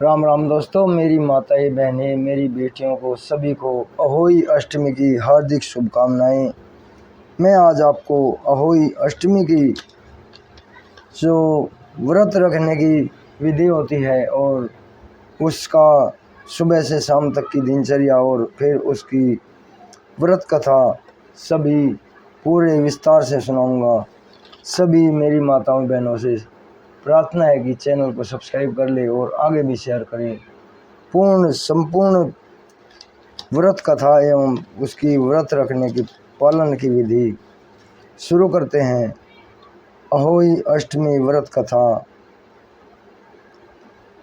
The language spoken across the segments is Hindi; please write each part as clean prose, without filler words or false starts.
राम राम दोस्तों, मेरी माताएं बहनें, मेरी बेटियों को सभी को अहोई अष्टमी की हार्दिक शुभकामनाएं। मैं आज आपको अहोई अष्टमी की जो व्रत रखने की विधि होती है और उसका सुबह से शाम तक की दिनचर्या और फिर उसकी व्रत कथा सभी पूरे विस्तार से सुनाऊंगा। सभी मेरी माताओं बहनों से प्रार्थना है कि चैनल को सब्सक्राइब कर ले और आगे भी शेयर करें। संपूर्ण व्रत कथा एवं उसकी व्रत रखने की पालन की विधि शुरू करते हैं। अहोई अष्टमी व्रत कथा।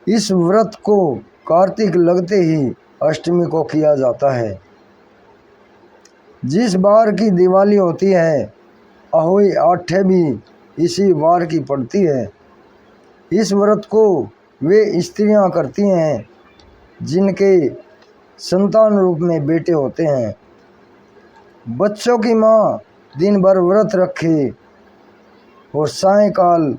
इस व्रत को कार्तिक लगते ही अष्टमी को किया जाता है। जिस बार की दिवाली होती है, अहोई आठे भी इसी वार की पड़ती है। इस व्रत को वे स्त्रियां करती हैं जिनके संतान रूप में बेटे होते हैं। बच्चों की माँ दिन भर व्रत रखे और सायंकाल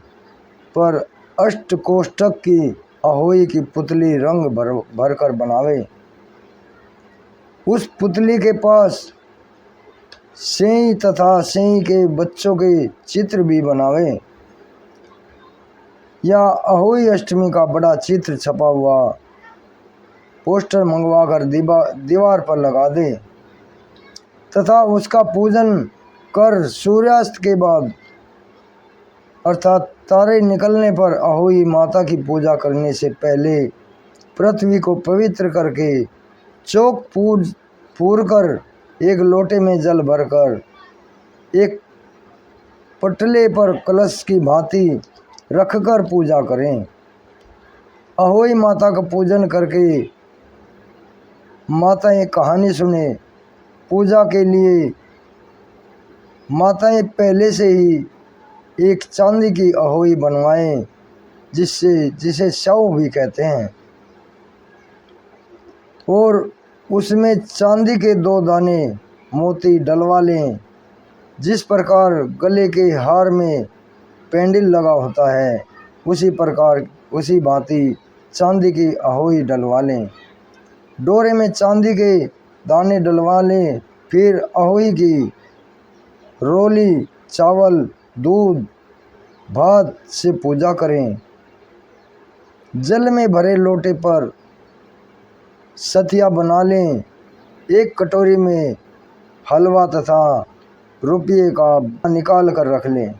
पर अष्टकोष्ठक की अहोई की पुतली रंग भर कर बनावे। उस पुतली के पास सेई तथा सेई के बच्चों के चित्र भी बनावे या अहोई अष्टमी का बड़ा चित्र छपा हुआ पोस्टर मंगवा कर दीवार पर लगा दे तथा उसका पूजन कर सूर्यास्त के बाद अर्थात तारे निकलने पर अहोई माता की पूजा करने से पहले पृथ्वी को पवित्र करके चौक पूर कर एक लोटे में जल भरकर एक पटले पर कलश की भांति रखकर पूजा करें। अहोई माता का पूजन करके माताएं कहानी सुने। पूजा के लिए माताएं पहले से ही एक चांदी की अहोई बनवाएं जिसे शव भी कहते हैं और उसमें चांदी के 2 दाने मोती डलवा लें। जिस प्रकार गले के हार में पेंडिल लगा होता है उसी भांति चांदी की अहोई डलवा लें। डोरे में चांदी के दाने डलवा लें। फिर अहोई की रोली चावल दूध भात से पूजा करें। जल में भरे लोटे पर सतिया बना लें। एक कटोरी में हलवा तथा रुपये का निकाल कर रख लें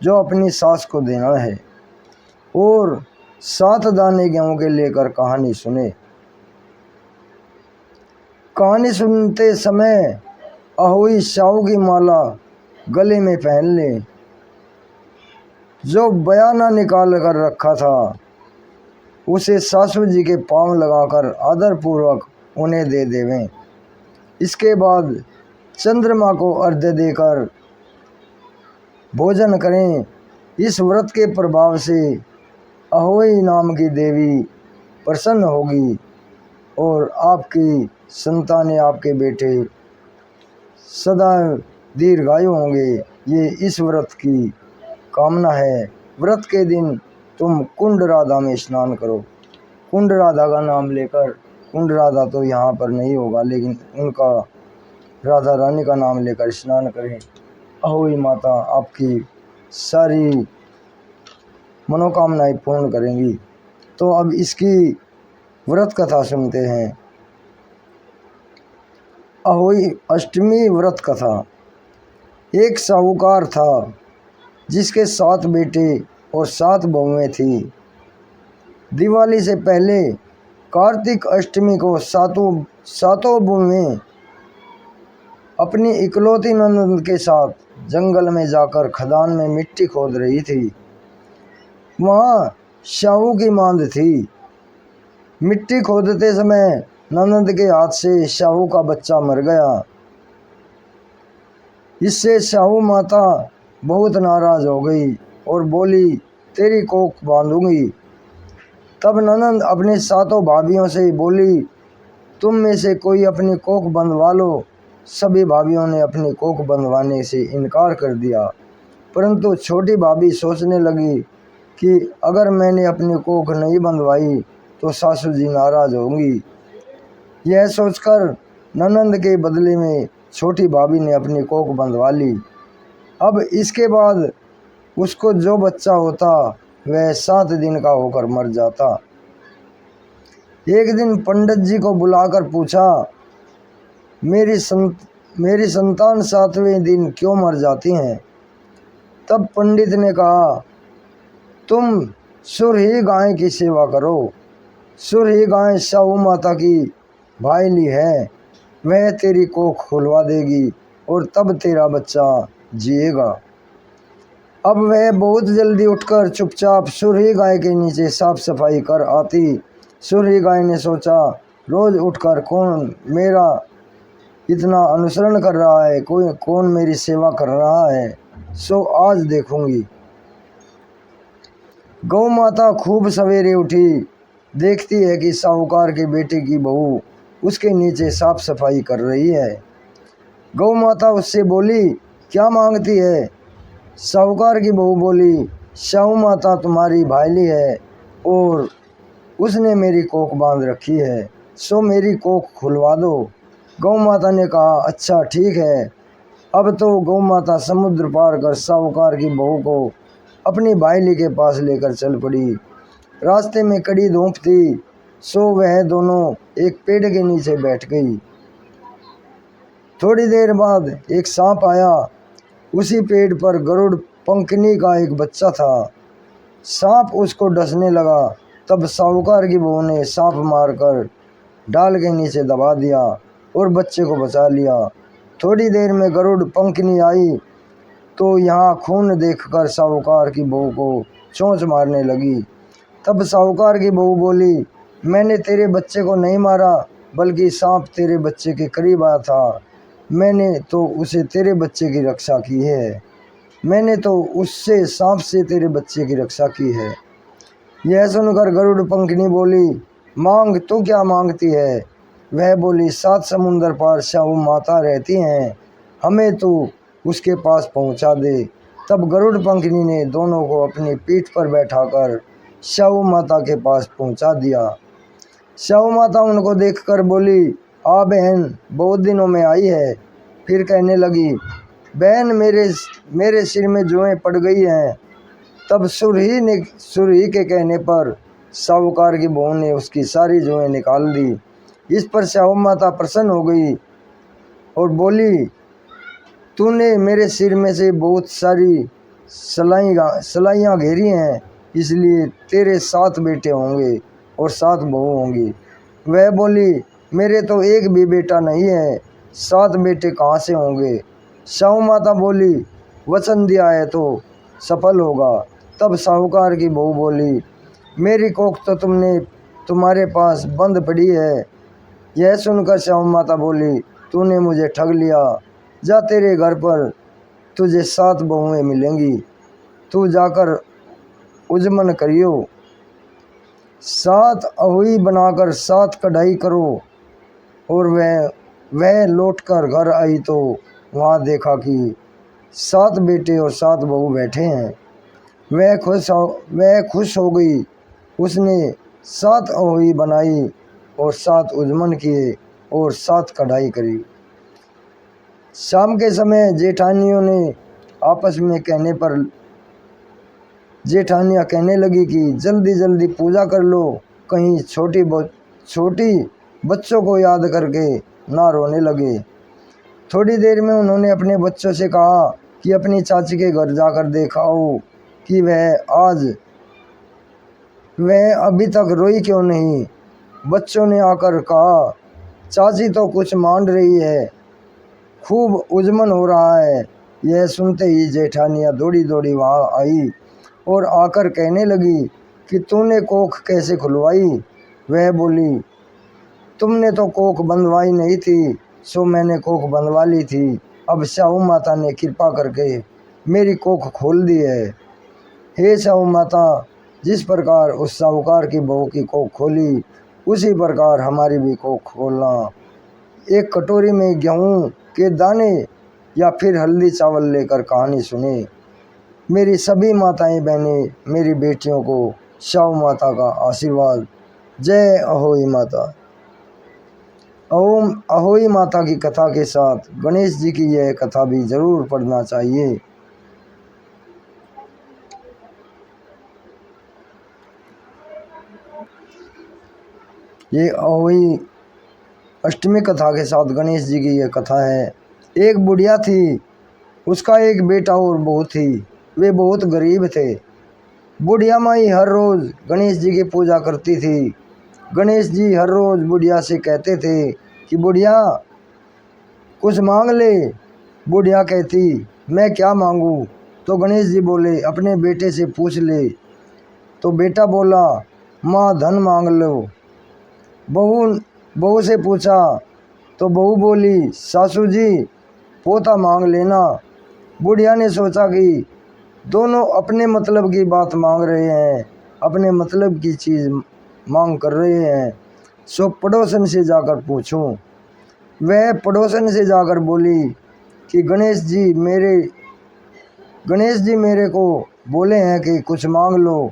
जो अपनी सास को देना है और 7 दाने गेहूं के लेकर कहानी सुने। कहानी सुनते समय अहोई शाहू की माला गले में पहन ले। जो बयाना निकाल कर रखा था उसे सासू जी के पांव लगाकर आदर पूर्वक उन्हें दे देवें। इसके बाद चंद्रमा को अर्घ्य देकर भोजन करें। इस व्रत के प्रभाव से अहोई नाम की देवी प्रसन्न होगी और आपकी संतानें, आपके बेटे सदा दीर्घायु होंगे। ये इस व्रत की कामना है। व्रत के दिन तुम कुंड राधा में स्नान करो। कुंड राधा का नाम लेकर, कुंड राधा तो यहाँ पर नहीं होगा लेकिन उनका राधा रानी का नाम लेकर स्नान करें। अहोई माता आपकी सारी मनोकामनाएं पूर्ण करेंगी। तो अब इसकी व्रत कथा सुनते हैं। अहोई अष्टमी व्रत कथा। एक साहूकार था जिसके 7 बेटे और 7 बहुएं थी। दिवाली से पहले कार्तिक अष्टमी को सातों बहुएं अपनी इकलौती नंद के साथ जंगल में जाकर खदान में मिट्टी खोद रही थी। वहाँ शाहू की मांद थी। मिट्टी खोदते समय ननद के हाथ से शाहू का बच्चा मर गया। इससे शाहू माता बहुत नाराज हो गई और बोली, तेरी कोख बांधूंगी। तब ननद अपने 7 भाभियों से बोली, तुम में से कोई अपनी कोख बंधवा लो। सभी भाभियों ने अपनी कोख बंधवाने से इनकार कर दिया, परंतु छोटी भाभी सोचने लगी कि अगर मैंने अपनी कोख नहीं बंधवाई तो सासू जी नाराज होंगी। यह सोचकर ननंद के बदले में छोटी भाभी ने अपनी कोख बंधवा ली। अब इसके बाद उसको जो बच्चा होता वह 7 दिन का होकर मर जाता। एक दिन पंडित जी को बुलाकर पूछा, मेरी संतान 7वें दिन क्यों मर जाती हैं? तब पंडित ने कहा, तुम सुरही गाय की सेवा करो। सुरही गाय साहू माता की भाईली है, वह तेरी कोख खुलवा देगी और तब तेरा बच्चा जिएगा। अब वह बहुत जल्दी उठकर चुपचाप सुरही गाय के नीचे साफ सफाई कर आती। सुरही गाय ने सोचा, रोज उठकर कौन मेरा इतना अनुसरण कर रहा है, कौन मेरी सेवा कर रहा है, सो आज देखूंगी। गौ माता खूब सवेरे उठी, देखती है कि साहूकार के बेटे की बहू उसके नीचे साफ सफाई कर रही है। गौ माता उससे बोली, क्या मांगती है? साहूकार की बहू बोली, साहू माता तुम्हारी भाईली है और उसने मेरी कोख बांध रखी है, सो मेरी कोख खुलवा दो। गौ माता ने कहा, अच्छा ठीक है। अब तो गौ माता समुद्र पार कर साहूकार की बहू को अपनी भाईली के पास लेकर चल पड़ी। रास्ते में कड़ी धूप थी, सो वह दोनों एक पेड़ के नीचे बैठ गई। थोड़ी देर बाद एक सांप आया। उसी पेड़ पर गरुड़ पंखनी का एक बच्चा था। सांप उसको डसने लगा। तब साहूकार की बहू ने सांप मारकर डाल के नीचे दबा दिया और बच्चे को बचा लिया। थोड़ी देर में गरुड़ पंखनी आई तो यहाँ खून देखकर साहूकार की बहू को चोंच मारने लगी। तब साहूकार की बहू बोली, मैंने तेरे बच्चे को नहीं मारा, बल्कि सांप तेरे बच्चे के करीब आया था, मैंने तो उसे तेरे बच्चे की रक्षा की है। मैंने तो उससे सांप से तेरे बच्चे की रक्षा की है। यह सुनकर गरुड़ पंखनी बोली, मांग तू क्या मांगती है? वह बोली, 7 समुंदर पार साहू माता रहती हैं, हमें तू उसके पास पहुंचा दे। तब गरुड़ पंखनी ने दोनों को अपनी पीठ पर बैठाकर साहू माता के पास पहुंचा दिया। साहू माता उनको देखकर बोली, आ बहन, बहुत दिनों में आई है। फिर कहने लगी, बहन मेरे सिर में जुएं पड़ गई हैं। तब सुरही के कहने पर साहूकार की बहू ने उसकी सारी जुएं निकाल दी। इस पर साहू माता प्रसन्न हो गई और बोली, तूने मेरे सिर में से बहुत सारी सलाइयाँ घेरी हैं, इसलिए तेरे 7 बेटे होंगे और 7 बहू होंगी। वह बोली, मेरे तो एक भी बेटा नहीं है, 7 बेटे कहाँ से होंगे? साहू माता बोली, वचन दिया है तो सफल होगा। तब साहूकार की बहू बोली, मेरी कोख तो तुम्हारे पास बंद पड़ी है। यह सुनकर साहू माता बोली, तूने मुझे ठग लिया। जा, तेरे घर पर तुझे 7 बहुएं मिलेंगी, तू जाकर उजमन करियो। 7 अहुई बनाकर 7 कढ़ाई करो। और वह लौटकर घर आई तो वहाँ देखा कि 7 बेटे और 7 बहू बैठे हैं। वह खुश हो गई। उसने 7 अहुई बनाई और 7 उजमन किए और 7 कढ़ाई करी। शाम के समय जेठानियों ने आपस में कहने पर जेठानियाँ कहने लगी कि जल्दी जल्दी पूजा कर लो, कहीं छोटी बच्चों को याद करके ना रोने लगे। थोड़ी देर में उन्होंने अपने बच्चों से कहा कि अपनी चाची के घर जाकर देखाओ कि वह अभी तक रोई क्यों नहीं। बच्चों ने आकर कहा, चाची तो कुछ मान रही है, खूब उजमन हो रहा है। यह सुनते ही जेठानियाँ दौड़ी दौड़ी वहाँ आई और आकर कहने लगी कि तूने कोख कैसे खुलवाई? वह बोली, तुमने तो कोख बंधवाई नहीं थी, सो मैंने कोख बंधवा ली थी। अब साहू माता ने कृपा करके मेरी कोख खोल दी है। हे साहू माता, जिस प्रकार उस साहूकार की बहू की कोख खोली, उसी प्रकार हमारी भी कोख खोलना। एक कटोरी में गेहूँ के दाने या फिर हल्दी चावल लेकर कहानी सुने। मेरी सभी माताएं बहनें, मेरी बेटियों को साहू माता का आशीर्वाद जय अहोई माता। ओम अहोई माता की कथा के साथ गणेश जी की यह कथा भी जरूर पढ़ना चाहिए। ये अहोई अष्टमी कथा के साथ गणेश जी की यह कथा है। एक बुढ़िया थी, उसका एक बेटा और बहू थी। वे बहुत गरीब थे। बुढ़िया माई हर रोज़ गणेश जी की पूजा करती थी। गणेश जी हर रोज़ बुढ़िया से कहते थे कि बुढ़िया कुछ मांग ले। बुढ़िया कहती मैं क्या मांगूं? तो गणेश जी बोले अपने बेटे से पूछ ले। तो बेटा बोला माँ धन मांग लो। बहू से पूछा तो बहू बोली सासू जी पोता मांग लेना। बुढ़िया ने सोचा कि दोनों अपने मतलब की बात मांग रहे हैं, अपने मतलब की चीज़ मांग कर रहे हैं, सो पड़ोसन से जाकर पूछूं। वह पड़ोसन से जाकर बोली कि गणेश जी मेरे को बोले हैं कि कुछ मांग लो।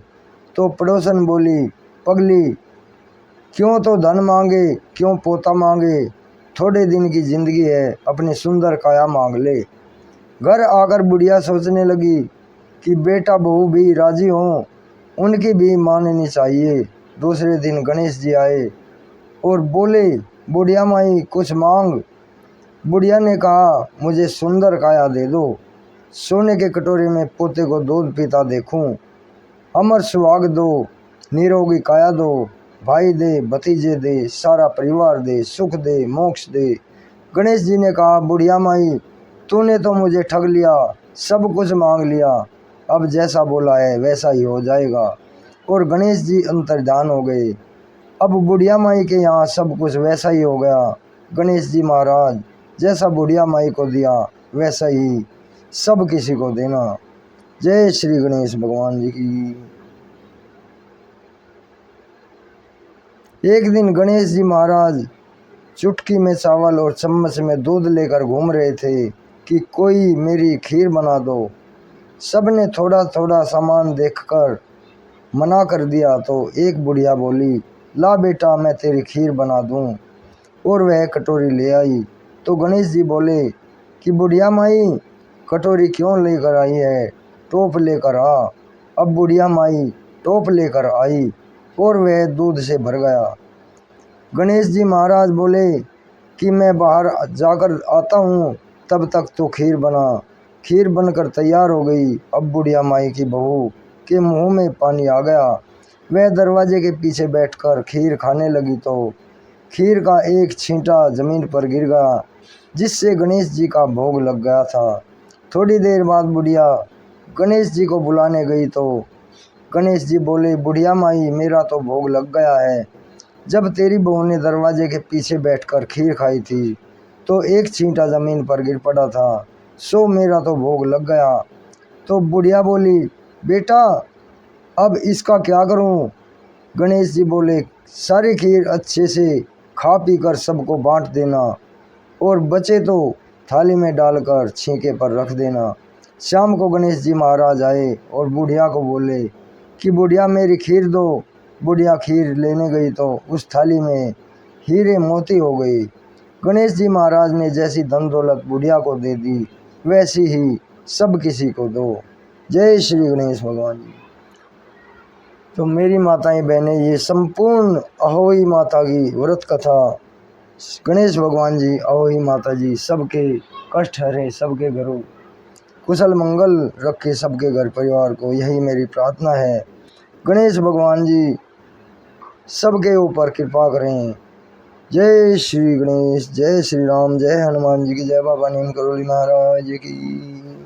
तो पड़ोसन बोली पगली क्यों तो धन मांगे, क्यों पोता मांगे, थोड़े दिन की जिंदगी है, अपनी सुंदर काया मांग ले। घर आकर बुढ़िया सोचने लगी कि बेटा बहू भी राजी हों, उनकी भी माननी चाहिए। दूसरे दिन गणेश जी आए और बोले बुढ़िया माई कुछ मांग। बुढ़िया ने कहा मुझे सुंदर काया दे दो, सोने के कटोरे में पोते को दूध पीता देखूं, अमर सुहाग दो, निरोगी काया दो, भाई दे भतीजे दे, सारा परिवार दे, सुख दे मोक्ष दे। गणेश जी ने कहा बुढ़िया माई तूने तो मुझे ठग लिया, सब कुछ मांग लिया, अब जैसा बोला है वैसा ही हो जाएगा। और गणेश जी अंतर्ध्यान हो गए। अब बुढ़िया माई के यहाँ सब कुछ वैसा ही हो गया। गणेश जी महाराज जैसा बुढ़िया माई को दिया वैसा ही सब किसी को देना। जय श्री गणेश भगवान जी की। एक दिन गणेश जी महाराज चुटकी में चावल और चम्मच में दूध लेकर घूम रहे थे कि कोई मेरी खीर बना दो। सबने थोड़ा थोड़ा सामान देखकर मना कर दिया तो एक बुढ़िया बोली ला बेटा मैं तेरी खीर बना दूं, और वह कटोरी ले आई। तो गणेश जी बोले कि बुढ़िया माई कटोरी क्यों लेकर आई है, टोप लेकर आ। अब बुढ़िया माई टोप लेकर आई और वह दूध से भर गया। गणेश जी महाराज बोले कि मैं बाहर जाकर आता हूँ, तब तक तो खीर बना। खीर बनकर तैयार हो गई। अब बुढ़िया माई की बहू के मुंह में पानी आ गया। वह दरवाजे के पीछे बैठकर खीर खाने लगी तो खीर का एक छींटा जमीन पर गिर गया, जिससे गणेश जी का भोग लग गया था। थोड़ी देर बाद बुढ़िया गणेश जी को बुलाने गई तो गणेश जी बोले बुढ़िया माई मेरा तो भोग लग गया है। जब तेरी बहू ने दरवाजे के पीछे बैठकर खीर खाई थी तो एक छींटा जमीन पर गिर पड़ा था, सो मेरा तो भोग लग गया। तो बुढ़िया बोली बेटा अब इसका क्या करूं? गणेश जी बोले सारी खीर अच्छे से खा पी कर सबको बांट देना, और बचे तो थाली में डालकर छींके पर रख देना। शाम को गणेश जी महाराज आए और बुढ़िया को बोले कि बुढ़िया मेरी खीर दो। बुढ़िया खीर लेने गई तो उस थाली में हीरे मोती हो गई। गणेश जी महाराज ने जैसी धन दौलत बुढ़िया को दे दी वैसी ही सब किसी को दो। जय श्री गणेश भगवान जी। तो मेरी माताएं बहनें ये संपूर्ण अहोई माता की व्रत कथा, गणेश भगवान जी अहोई माता जी सबके कष्ट हरे, सबके घरों कुशल मंगल रखे, सबके घर परिवार को, यही मेरी प्रार्थना है। गणेश भगवान जी सबके ऊपर कृपा करें। जय श्री गणेश, जय श्री राम, जय हनुमान जी की, जय बाबा नीम करोली महाराज की।